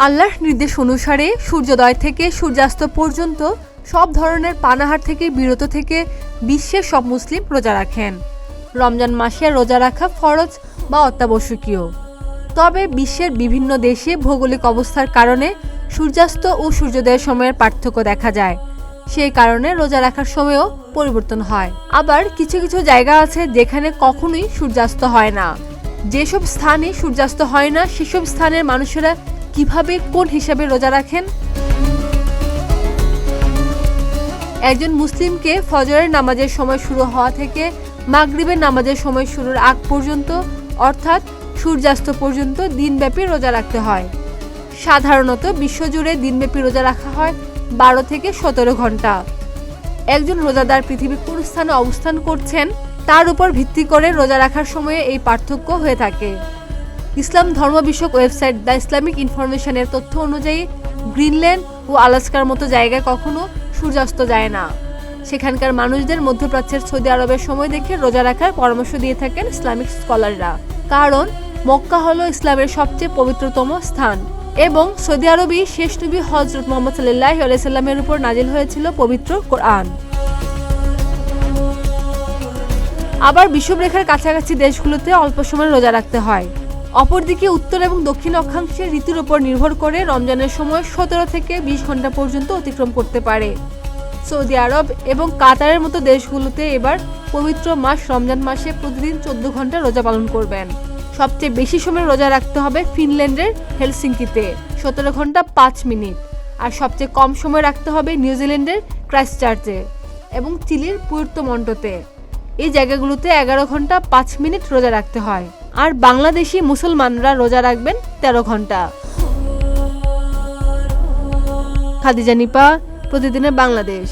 আল্লাহর নির্দেশ অনুসারে সূর্যোদয় থেকে সূর্যাস্ত পর্যন্ত সব ধরনের পানাহার থেকে বিরত থেকে বিশ্বের সব মুসলিম রোজা রাখেন। রমজান মাসে রোজা রাখা ফরজ বা অত্যাবশ্যকীয়। তবে বিশ্বের বিভিন্ন দেশে ভৌগোলিক অবস্থার কারণে সূর্যাস্ত ও সূর্যোদয়ের সময়ের পার্থক্য দেখা যায়। সেই কারণে রোজা রাখার সময়ও পরিবর্তন হয়। আবার কিছু কিছু জায়গা আছে যেখানে কখনোই সূর্যাস্ত হয় না। যেসব স্থানে সূর্যাস্ত হয় না সেসব স্থানের মানুষেরা কিভাবে কোন হিসাবে রোজা রাখেন? একজন মুসলিমকে ফজরের নামাজের সময় শুরু হওয়া থেকে মাগরিবের নামাজের সময় শুরুর আগ পর্যন্ত অর্থাৎ সূর্যাস্ত পর্যন্ত দিনব্যাপী রোজা রাখতে হয়। সাধারণত বিশ্বজুড়ে দিনব্যাপী রোজা রাখা হয় 12 থেকে 17 ঘন্টা। একজন রোজাদার পৃথিবীর কোন স্থানে অবস্থান করছেন তার উপর ভিত্তি করে রোজা রাখার সময়ে এই পার্থক্য হয়ে থাকে। ইসলাম ধর্ম বিষয়ক ওয়েবসাইট দ্য ইসলামিক ইনফরমেশনের তথ্য অনুযায়ী গ্রিনল্যান্ড ও আলাস্কার মতো জায়গায় কখনো সূর্যাস্ত যায় না। সেখানকার মানুষদের মধ্যপ্রাচ্যের সৌদি আরবের সময় দেখে রোজা রাখার পরামর্শ দিয়ে থাকেন ইসলামিক স্কলাররা। কারণ মক্কা হলো ইসলামের সবচেয়ে পবিত্রতম স্থান এবং সৌদি আরবই শেষ নবী হযরত মুহাম্মদ সাল্লাল্লাহু আলাইহি সাল্লামের উপর নাজিল হয়েছিল পবিত্র কোরআন। আবার বিষুবরেখার কাছাকাছি দেশগুলোতে অল্প সময় রোজা রাখতে হয়। অপরদিকে উত্তর এবং দক্ষিণ অক্ষাংশে ঋতুর উপর নির্ভর করে রমজানের সময় 17 থেকে 20 ঘন্টা পর্যন্ত অতিক্রম করতে পারে। সৌদি আরব এবং কাতারের মতো দেশগুলোতে এবার পবিত্র মাস রমজান মাসে প্রতিদিন 14 ঘন্টা রোজা পালন করবেন। সবচেয়ে বেশি সময় রোজা রাখতে হবে ফিনল্যান্ডের হেলসিঙ্কিতে 17 ঘন্টা 5 মিনিট, আর সবচেয়ে কম সময় রাখতে হবে নিউজিল্যান্ডের ক্রাইস্টচার্চে এবং চিলির পুয়ের্তো মন্টোতে। এই জায়গাগুলোতে 11 ঘন্টা 5 মিনিট রোজা রাখতে হয়। আর বাংলাদেশি মুসলমানরা রোজা রাখবেন 13 ঘন্টা। খাদিজা নিপা, প্রতিদিনের বাংলাদেশ।